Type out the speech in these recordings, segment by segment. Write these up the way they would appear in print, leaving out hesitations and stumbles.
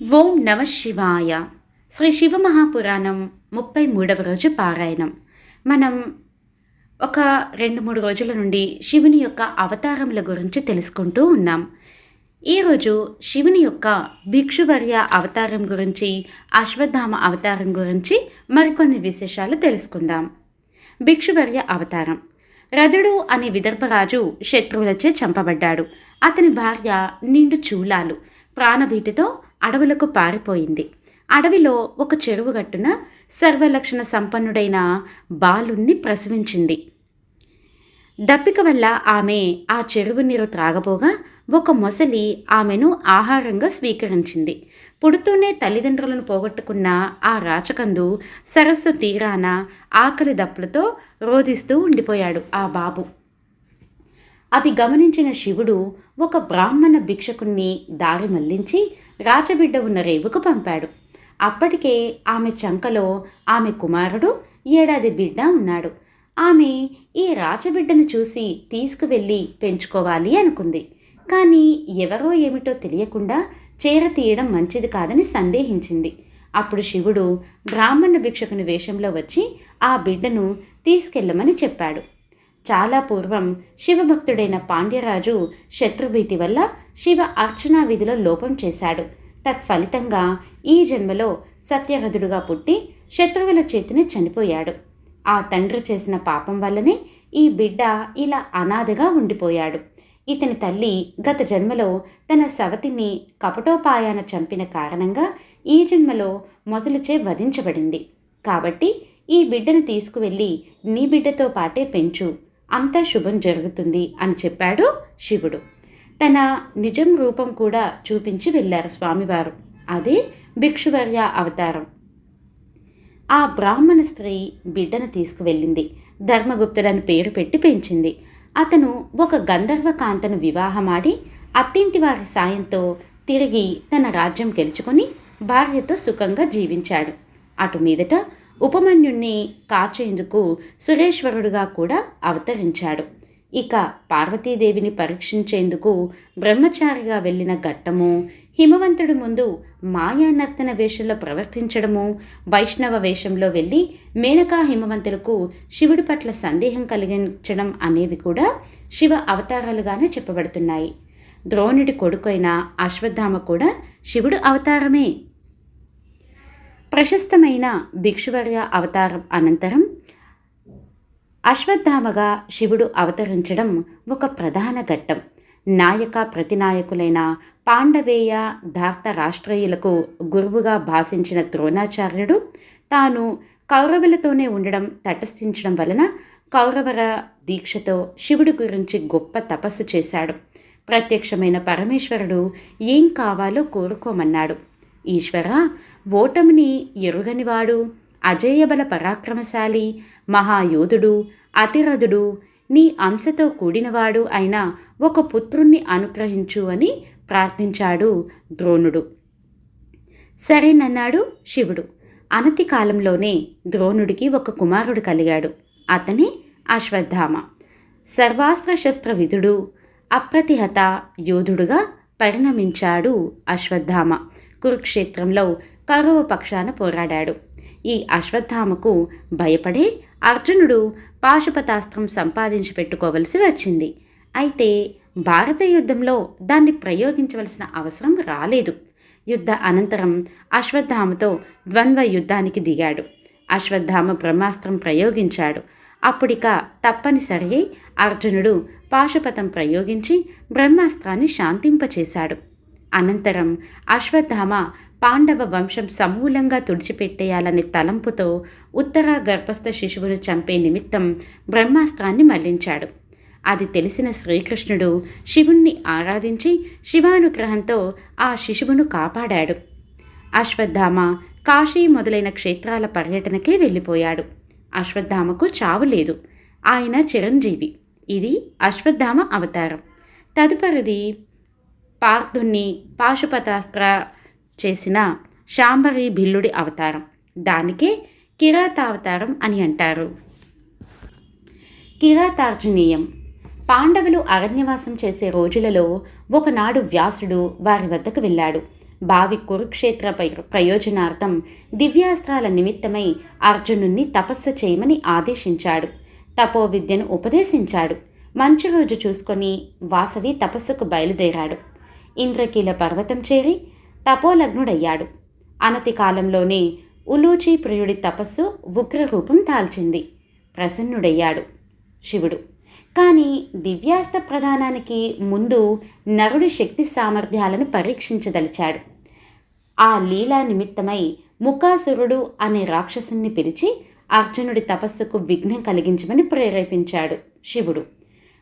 ఓం నమ శివాయ. శ్రీ శివమహాపురాణం 33వ రోజు పారాయణం. మనం ఒక 2-3 రోజుల నుండి శివుని యొక్క అవతారముల గురించి తెలుసుకుంటూ ఉన్నాం. ఈరోజు శివుని యొక్క భిక్షువర్య అవతారం గురించి, అశ్వత్థామ అవతారం గురించి మరికొన్ని విశేషాలు తెలుసుకుందాం. భిక్షువర్య అవతారం. రథుడు అనే విదర్భరాజు శత్రువులచే చంపబడ్డాడు. అతని భార్య నిండు చూలాలు ప్రాణభీతితో అడవులకు పారిపోయింది. అడవిలో ఒక చెరువు గట్టున సర్వలక్షణ సంపన్నుడైన బాలుణ్ణి ప్రసవించింది. దప్పిక వల్ల ఆమె ఆ చెరువు నీరు త్రాగబోగా ఒక మొసలి ఆమెను ఆహారంగా స్వీకరించింది. పుడుతూనే తల్లిదండ్రులను పోగొట్టుకున్న ఆ రాచకందు సరస్సు తీరాన ఆకలి దప్పులతో రోధిస్తూ ఉండిపోయాడు ఆ బాబు. అది గమనించిన శివుడు ఒక బ్రాహ్మణ భిక్షకుణ్ణి దారి మళ్లించి రాచబిడ్డ ఉన్న రేవుకు పంపాడు. అప్పటికే ఆమె చంకలో ఆమె కుమారుడు 7 ఏడాది బిడ్డ ఉన్నాడు. ఆమె ఈ రాచబిడ్డను చూసి తీసుకువెళ్ళి పెంచుకోవాలి అనుకుంది. కానీ ఎవరో ఏమిటో తెలియకుండా చేరతీయడం మంచిది కాదని సందేహించింది. అప్పుడు శివుడు బ్రాహ్మణ భిక్షకుని వేషంలో వచ్చి ఆ బిడ్డను తీసుకెళ్ళమని చెప్పాడు. చాలా పూర్వం శివభక్తుడైన పాండ్యరాజు శత్రుభీతి వల్ల శివ అర్చనా విధిలో లోపం చేశాడు. తత్ఫలితంగా ఈ జన్మలో సత్యరథుడుగా పుట్టి శత్రువుల చేతిని చనిపోయాడు. ఆ తండ్రి చేసిన పాపం వల్లనే ఈ బిడ్డ ఇలా అనాథగా ఉండిపోయాడు. ఇతని తల్లి గత జన్మలో తన సవతిని కపటోపాయాన చంపిన కారణంగా ఈ జన్మలో మొసలిచే వధించబడింది. కాబట్టి ఈ బిడ్డను తీసుకువెళ్ళి నీ బిడ్డతో పాటే పెంచు, అంతా శుభం జరుగుతుంది అని చెప్పాడు శివుడు. తన నిజం రూపం కూడా చూపించి వెళ్ళారు స్వామివారు. అదే భిక్షువర్య అవతారం. ఆ బ్రాహ్మణ స్త్రీ బిడ్డను తీసుకువెళ్ళింది. ధర్మగుప్తుడని పేరు పెట్టి పెంచింది. అతను ఒక గంధర్వ కాంతను వివాహమాడి అత్తింటి వారి సాయంతో తిరిగి తన రాజ్యం గెలుచుకొని భార్యతో సుఖంగా జీవించాడు. అటు మీదట ఉపమన్యుణ్ణి కాచేందుకు సురేశ్వరుడుగా కూడా అవతరించాడు. ఇక పార్వతీదేవిని పరీక్షించేందుకు బ్రహ్మచారిగా వెళ్ళిన ఘట్టము, హిమవంతుడి ముందు మాయానర్తన వేషంలో ప్రవర్తించడము, వైష్ణవ వేషంలో వెళ్ళి మేనకా హిమవంతులకు శివుడి పట్ల సందేహం కలిగించడం అనేవి కూడా శివ అవతారాలుగానే చెప్పబడుతున్నాయి. ద్రోణుడి కొడుకైన అశ్వత్థామ కూడా శివుడు అవతారమే. ప్రశస్తమైన భిక్షువర్య అవతారం అనంతరం అశ్వత్థామగా శివుడు అవతరించడం ఒక ప్రధాన ఘట్టం. నాయక ప్రతినాయకులైన పాండవేయ ధార్త రాష్ట్రీయులకు గురువుగా భాషించిన ద్రోణాచార్యుడు తాను కౌరవులతోనే ఉండడం తటస్థించడం వలన కౌరవర దీక్షతో శివుడి గురించి గొప్ప తపస్సు చేశాడు. ప్రత్యక్షమైన పరమేశ్వరుడు ఏం కావాలో కోరుకోమన్నాడు. ఈశ్వర, ఓటమిని ఎరుగనివాడు, అజేయబల పరాక్రమశాలి, మహాయోధుడు, అతిరథుడు, నీ అంశతో కూడినవాడు అయిన ఒక పుత్రుణ్ణి అనుగ్రహించు అని ప్రార్థించాడు ద్రోణుడు. సరేనన్నాడు శివుడు. అనతి కాలంలోనే ద్రోణుడికి ఒక కుమారుడు కలిగాడు. అతనే అశ్వత్థామ. సర్వాస్త్ర శస్త్ర విధుడు, అప్రతిహత యోధుడుగా పరిణమించాడు అశ్వత్థామ. కురుక్షేత్రంలో కౌరవ పక్షాన పోరాడాడు. ఈ అశ్వత్థామకు భయపడే అర్జునుడు పాశుపతాస్త్రం సంపాదించి పెట్టుకోవలసి వచ్చింది. అయితే భారత యుద్ధంలో దాన్ని ప్రయోగించవలసిన అవసరం రాలేదు. యుద్ధ అనంతరం అశ్వత్థామతో ద్వంద్వ యుద్ధానికి దిగాడు. అశ్వత్థామ బ్రహ్మాస్త్రం ప్రయోగించాడు. అప్పుడిక తప్పనిసరి అర్జునుడు పాశుపతం ప్రయోగించి బ్రహ్మాస్త్రాన్ని శాంతింపచేశాడు. అనంతరం అశ్వత్థామ పాండవ వంశం సమూలంగా తుడిచిపెట్టేయాలనే తలంపుతో ఉత్తర గర్భస్థ శిశువును చంపే నిమిత్తం బ్రహ్మాస్త్రాన్ని మళ్లించాడు. అది తెలిసిన శ్రీకృష్ణుడు శివుణ్ణి ఆరాధించి శివానుగ్రహంతో ఆ శిశువును కాపాడాడు. అశ్వత్థామ కాశీ మొదలైన క్షేత్రాల పర్యటనకే వెళ్ళిపోయాడు. అశ్వత్థామకు చావు లేదు. ఆయన చిరంజీవి. ఇది అశ్వత్థామ అవతారం. తదుపరిది పార్థుణ్ణి పాశుపతాస్త్ర చేసిన శాంభవి భిల్లుడి అవతారం. దానికే కిరాతావతారం అని అంటారు. కిరాతార్జునీయం. పాండవులు అరణ్యవాసం చేసే రోజులలో ఒకనాడు వ్యాసుడు వారి వద్దకు వెళ్ళాడు. భావి కురుక్షేత్ర ప్రయోజనార్థం దివ్యాస్త్రాల నిమిత్తమై అర్జునుణ్ణి తపస్సు చేయమని ఆదేశించాడు. తపోవిద్యను ఉపదేశించాడు. మంచి రోజు చూసుకొని వాసవి తపస్సుకు బయలుదేరాడు. ఇంద్రకీల పర్వతం చేరి తపోలగ్నుడయ్యాడు. అనతి కాలంలోనే ఉలూచి ప్రియుడి తపస్సు ఉగ్రరూపం దాల్చింది. ప్రసన్నుడయ్యాడు శివుడు. కానీ దివ్యాస్త్ర ప్రదానానికి ముందు నరుడి శక్తి సామర్థ్యాలను పరీక్షించదలిచాడు. ఆ లీలా నిమిత్తమై ముఖాసురుడు అనే రాక్షసుని పిలిచి అర్జునుడి తపస్సుకు విఘ్నం కలిగించమని ప్రేరేపించాడు శివుడు.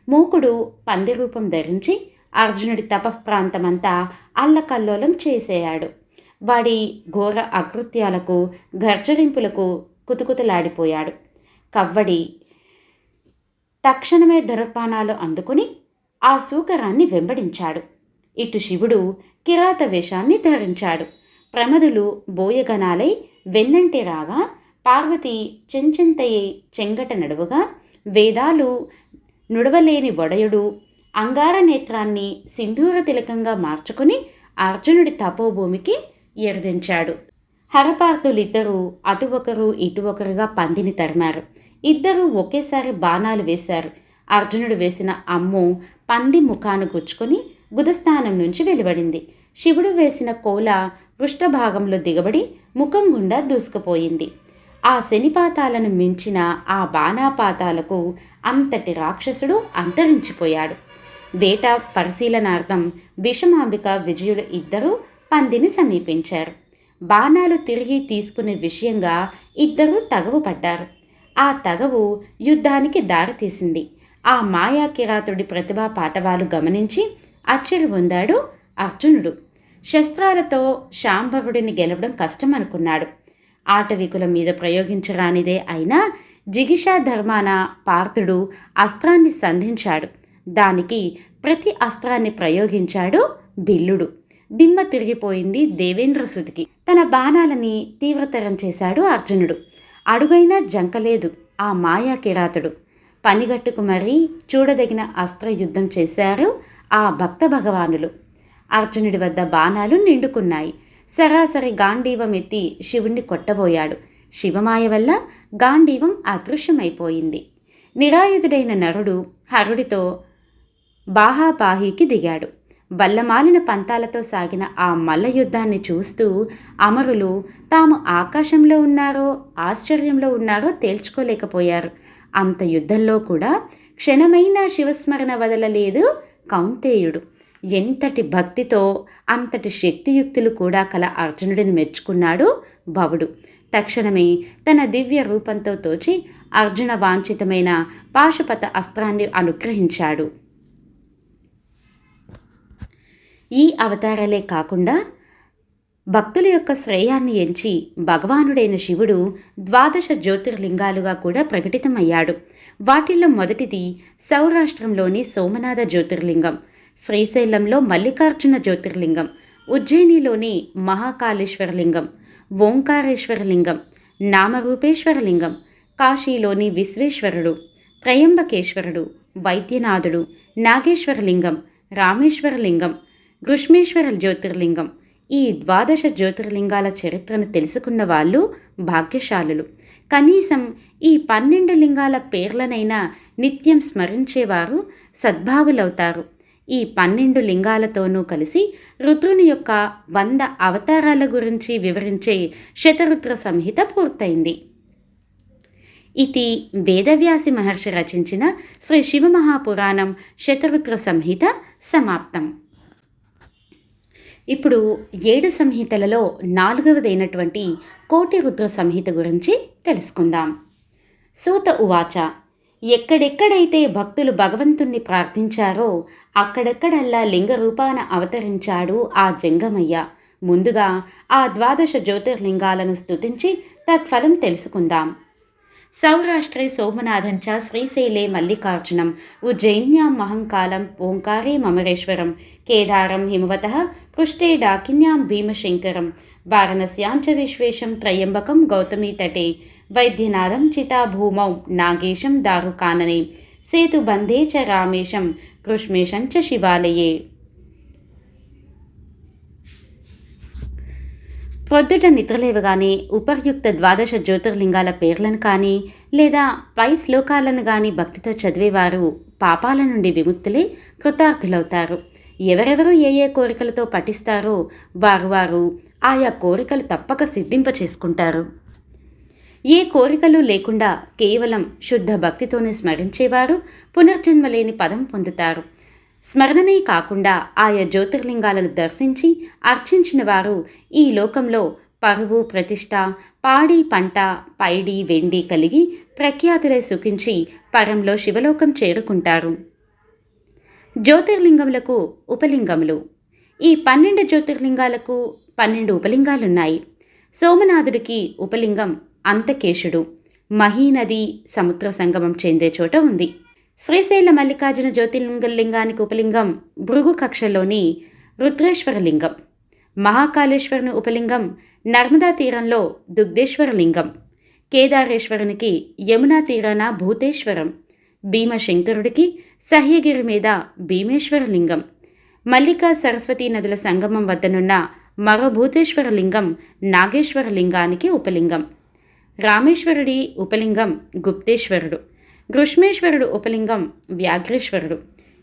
మూకుడు పంది రూపం ధరించి అర్జునుడి తపఃప్రాంతమంతా అల్లకల్లోలం చేసేయాడు. వాడి ఘోర అకృత్యాలకు గర్జరింపులకు కుతుకుతలాడిపోయాడు. కవ్వడి తక్షణమే ధనుర్బాణాలు అందుకుని ఆ సూకరాన్ని వెంబడించాడు. ఇటు శివుడు కిరాత వేషాన్ని ధరించాడు. ప్రమదులు బోయగణాలై వెన్నంటి రాగా పార్వతి చెంచెంతయ్యి చెంగట నడువుగా వేదాలు నుడవలేని వడయుడు అంగార నేత్రాన్ని సింధూర తిలకంగా మార్చుకుని అర్జునుడి తపోభూమికి ఎరుదించాడు. హరపార్థులిద్దరూ అటు ఒకరు ఇటు ఒకరుగా పందిని తరిమారు. ఇద్దరూ ఒకేసారి బాణాలు వేశారు. అర్జునుడు వేసిన అమ్ము పంది ముఖాను గుచ్చుకొని గుదస్థానం నుంచి వెలువడింది. శివుడు వేసిన కోల పృష్ఠభాగంలో దిగబడి ముఖం గుండా దూసుకుపోయింది. ఆ శనిపాతాలను మించిన ఆ బాణాపాతాలకు అంతటి రాక్షసుడు అంతరించిపోయాడు. వేట పరిశీలనార్థం భీషమాంబిక విజయులు ఇద్దరూ పందిని సమీపించారు. బాణాలు తిరిగి తీసుకునే విషయంగా ఇద్దరూ తగవు పడ్డారు. ఆ తగవు యుద్ధానికి దారితీసింది. ఆ మాయా కిరాతుడి ప్రతిభా పాటవాలు గమనించి ఆశ్చర్య పొందాడు అర్జునుడు. శస్త్రాలతో శాంభరుడిని గెలవడం కష్టమనుకున్నాడు. ఆటవికుల మీద ప్రయోగించరానిదే అయినా జిగిషా ధర్మాన పార్థుడు అస్త్రాన్ని సంధించాడు. దానికి ప్రతి అస్త్రాన్ని ప్రయోగించాడు బిల్లుడు. దిమ్మ తిరిగిపోయింది దేవేంద్రసుతికి. తన బాణాలని తీవ్రతరం చేశాడు అర్జునుడు. అడుగైనా జంకలేదు ఆ మాయా కిరాతుడు. పనిగట్టుకు మరీ చూడదగిన అస్త్రయుద్ధం చేశారు ఆ భక్త భగవానులు. అర్జునుడి వద్ద బాణాలు నిండుకున్నాయి. సరాసరి గాంధీవం ఎత్తి శివుణ్ణి కొట్టబోయాడు. శివమాయ వల్ల గాంధీవం అదృశ్యమైపోయింది. నిరాయుధుడైన నరుడు హరుడితో బాహాబాహీకి దిగాడు. వల్లమాలిన పంతాలతో సాగిన ఆ మల్ల యుద్ధాన్ని చూస్తూ అమరులు తాము ఆకాశంలో ఉన్నారో ఆశ్చర్యంలో ఉన్నారో తేల్చుకోలేకపోయారు. అంత యుద్ధంలో కూడా క్షణమైన శివస్మరణ వదలలేదు కౌంతేయుడు. ఎంతటి భక్తితో అంతటి శక్తియుక్తులు కూడా కల అర్జునుడిని మెచ్చుకున్నాడు భవుడు. తక్షణమే తన దివ్య రూపంతో తోచి అర్జున వాంఛితమైన పాశుపత అస్త్రాన్ని అనుగ్రహించాడు. ఈ అవతారాలే కాకుండా భక్తుల యొక్క శ్రేయాన్ని ఎంచి భగవానుడైన శివుడు 12 జ్యోతిర్లింగాలుగా కూడా ప్రకటితమయ్యాడు. వాటిల్లో మొదటిది సౌరాష్ట్రంలోని సోమనాథ జ్యోతిర్లింగం, శ్రీశైలంలో మల్లికార్జున జ్యోతిర్లింగం, ఉజ్జయినిలోని మహాకాళేశ్వరలింగం, ఓంకారేశ్వరలింగం, నామరూపేశ్వరలింగం, కాశీలోని విశ్వేశ్వరుడు, త్రయంబకేశ్వరుడు, వైద్యనాథుడు, నాగేశ్వరలింగం, రామేశ్వరలింగం, గృష్మేశ్వర జ్యోతిర్లింగం. ఈ 12 జ్యోతిర్లింగాల చరిత్రను తెలుసుకున్న వాళ్ళు భాగ్యశాలులు. కనీసం ఈ 12 లింగాల పేర్లనైనా నిత్యం స్మరించేవారు సద్భావులవుతారు. ఈ 12 లింగాలతోనూ కలిసి రుద్రుని యొక్క 100 అవతారాల గురించి వివరించే శతరుద్ర సంహిత పూర్తయింది. ఇది వేదవ్యాసి మహర్షి రచించిన శ్రీ శివమహాపురాణం శతరుద్ర సంహిత సమాప్తం. ఇప్పుడు 7 సంహితలలో 4వదైనటువంటి కోటి రుద్ర సంహిత గురించి తెలుసుకుందాం. సూత ఉవాచ. ఎక్కడెక్కడైతే భక్తులు భగవంతుణ్ణి ప్రార్థించారో అక్కడెక్కడల్లా లింగ రూపాన అవతరించాడు ఆ జంగమయ్య. ముందుగా ఆ 12 జ్యోతిర్లింగాలను స్తుతించి తత్ఫలం తెలుసుకుందాం. సౌరాష్ట్రే సోమనాథం చ శ్రీశైలే మల్లికార్జునం ఉజ్జయిన్యాం మహంకాళం ఓంకారే మమరేశ్వరం కేదారం హిమవతః పృష్ఠే డాకిన్యాం భీమశంకరం వారణస్యాం చ విశ్వేశం త్రయంబకం గౌతమీతటే వైద్యనాథం చితాభూమౌ నాగేశం దారుకాననే సేతుబంధే చ రామేశం కృష్మేశం చ శివాలయే. పొద్దుట నిద్రలేవగానే ఉపర్యుక్త ద్వాదశ జ్యోతిర్లింగాల పేర్లను కానీ లేదా పై శ్లోకాలను కానీ భక్తితో చదివేవారు పాపాల నుండి విముక్తులై కృతార్థులవుతారు. ఎవరెవరు ఏ ఏ కోరికలతో పఠిస్తారో వారు ఆయా కోరికలు తప్పక సిద్ధింప చేసుకుంటారు. ఏ కోరికలు లేకుండా కేవలం శుద్ధ భక్తితోనే స్మరించేవారు పునర్జన్మ లేని పదం పొందుతారు. స్మరణమే కాకుండా ఆయా జ్యోతిర్లింగాలను దర్శించి అర్చించిన వారు ఈ లోకంలో పరువు ప్రతిష్ట, పాడి పంట, పైడి వెండి కలిగి ప్రఖ్యాతులై సుఖించి పరంలో శివలోకం చేరుకుంటారు. జ్యోతిర్లింగములకు ఉపలింగములు. ఈ 12 జ్యోతిర్లింగాలకు 12 ఉపలింగాలున్నాయి. సోమనాథుడికి ఉపలింగం అంతకేశుడు, మహీనది సముద్ర సంగమం చెందే చోట ఉంది. శ్రీశైల మల్లికార్జున జ్యోతిర్లింగానికి ఉపలింగం భృగు కక్షలోని రుద్రేశ్వరలింగం. మహాకాళేశ్వరుని ఉపలింగం నర్మదా తీరంలో దుగ్ధేశ్వరలింగం. కేదారేశ్వరునికి యమునా తీరాన భూతేశ్వరం. భీమశంకరుడికి సహ్యగిరి మీద భీమేశ్వరలింగం. మల్లికా సరస్వతీ నదుల సంగమం వద్దనున్న మరో భూతేశ్వరలింగం నాగేశ్వరలింగానికి ఉపలింగం. రామేశ్వరుడి ఉపలింగం గుప్తేశ్వరుడు. గృష్మేశ్వరుడు ఉపలింగం వ్యాఘ్రేశ్వరుడు.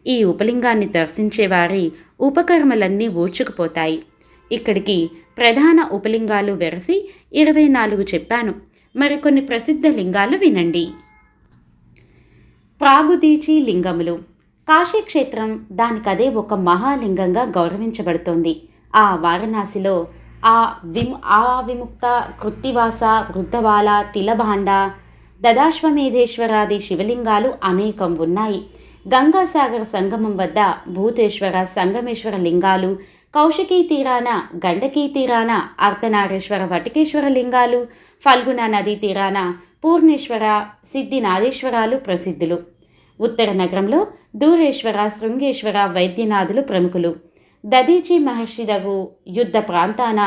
ఈ ఉపలింగాన్ని దర్శించేవారి ఉపకర్మలన్నీ ఊడ్చుకుపోతాయి. ఇక్కడికి ప్రధాన ఉపలింగాలు వెరసి 24 చెప్పాను. మరికొన్ని ప్రసిద్ధ లింగాలు వినండి. ప్రాగుదీచి లింగములు. కాశీక్షేత్రం దానికదే ఒక మహాలింగంగా గౌరవించబడుతోంది. ఆ వారణాసిలో విముక్త, కృత్తివాస, వృద్ధవాల, తిలభాండ, దదాశ్వమేధేశ్వరాది శివలింగాలు అనేకం ఉన్నాయి. గంగాసాగర సంగమం వద్ద భూతేశ్వర, సంగమేశ్వర లింగాలు, కౌశికీ తీరాన, గండకీ తీరాన అర్ధనారేశ్వర, వటికేశ్వర లింగాలు, ఫల్గుణ నదీ తీరాన పూర్ణేశ్వర, సిద్ధినాథేశ్వరాలు ప్రసిద్ధులు. ఉత్తర నగరంలో దూరేశ్వర, శృంగేశ్వర, వైద్యనాథులు ప్రముఖులు. దదీచి మహర్షిదగు యుద్ధ ప్రాంతాన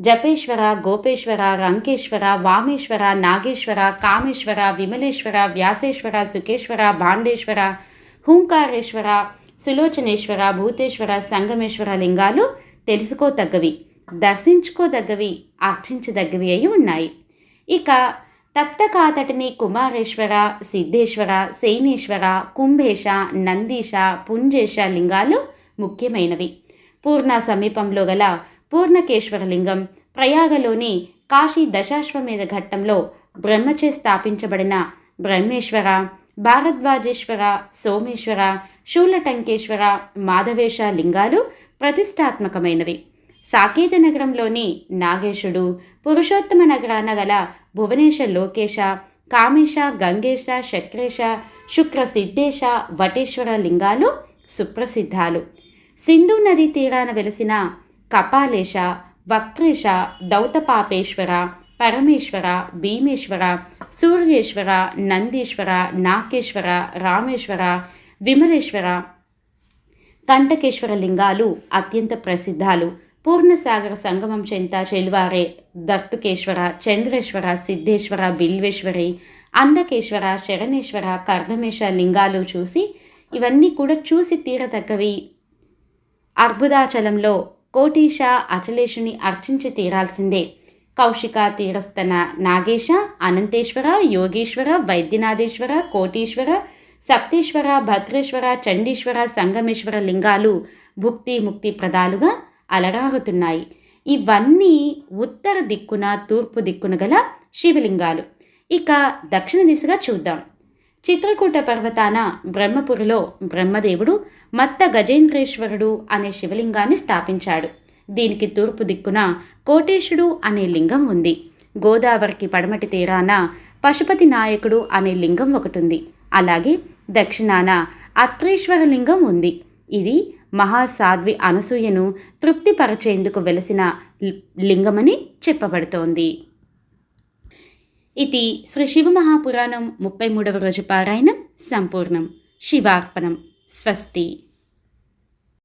జపేశ్వర, గోపేశ్వర, రంకేశ్వర, వామేశ్వర, నాగేశ్వర, కామేశ్వర, విమలేశ్వర, వ్యాసేశ్వర, సుకేశ్వర, భాండేశ్వర, హూంకారేశ్వర, సులోచనేశ్వర, భూతేశ్వర, సంగమేశ్వర లింగాలు తెలుసుకోదగ్గవి, దర్శించుకోదగ్గవి, అర్చించదగ్గవి అయి ఉన్నాయి. ఇక తప్తకాతటిని కుమారేశ్వర, సిద్ధేశ్వర, సేనేశ్వర, కుంభేశ, నందీశ, పుంజేశ లింగాలు ముఖ్యమైనవి. పూర్ణ సమీపంలో గల పూర్ణకేశ్వరలింగం, ప్రయాగలోని కాశీ దశాశ్వమేధ ఘట్టంలో బ్రహ్మచే స్థాపించబడిన బ్రహ్మేశ్వర, భారద్వాజేశ్వర, సోమేశ్వర, శూలటంకేశ్వర, మాధవేశ లింగాలు ప్రతిష్టాత్మకమైనవి. సాకేత నగరంలోని నాగేశుడు, పురుషోత్తమ నగరాన గల భువనేశ లోకేశ, కామేశ, గంగేశ, శక్రేశ, శుక్ర సిద్ధేశ, వటేశ్వర లింగాలు సుప్రసిద్ధాలు. సింధు నదీ తీరాన వెలిసిన కపాలేశ, వక్రేశ, దౌతపాపేశ్వర, పరమేశ్వర, భీమేశ్వర, సూర్యేశ్వర, నందీశ్వర, నాకేశ్వర, రామేశ్వర, విమలేశ్వర, కంటకేశ్వర లింగాలు అత్యంత ప్రసిద్ధాలు. పూర్ణసాగర సంగమం చెంత చెల్వారే దర్తుకేశ్వర, చంద్రేశ్వర, సిద్ధేశ్వర, బిల్వేశ్వరి, అందకేశ్వర, శరణేశ్వర, కర్దమేశ లింగాలు ఇవన్నీ కూడా చూసి తీరదగ్గవి. అర్బుదాచలంలో కోటీశ అచలేశుని అర్చించి తీరాల్సిందే. కౌశిక తీరస్థన నాగేశ, అనంతేశ్వర, యోగేశ్వర, వైద్యనాథేశ్వర, కోటీశ్వర, సప్తేశ్వర, భద్రేశ్వర, చండీశ్వర, సంగమేశ్వర లింగాలు భుక్తి ముక్తి ప్రదాలుగా అలరారుతున్నాయి. ఇవన్నీ ఉత్తర దిక్కున, తూర్పు దిక్కున గల శివలింగాలు. ఇక దక్షిణ దిశగా చూద్దాం. చిత్రకూట పర్వతాన బ్రహ్మపురిలో బ్రహ్మదేవుడు మత్త గజేంద్రేశ్వరుడు అనే శివలింగాన్ని స్థాపించాడు. దీనికి తూర్పు దిక్కున కోటేశుడు అనే లింగం ఉంది. గోదావరికి పడమటి తీరాన పశుపతి నాయకుడు అనే లింగం ఒకటి. అలాగే దక్షిణాన అత్రేశ్వర లింగం ఉంది. ఇది మహాసాధ్వి అనసూయను తృప్తిపరచేందుకు వెలసిన లింగమని చెప్పబడుతోంది. ఇది శ్రీ శివమహాపురాణం 33వ రోజు పారాయణం సంపూర్ణం. శివార్పణం. స్వస్తి.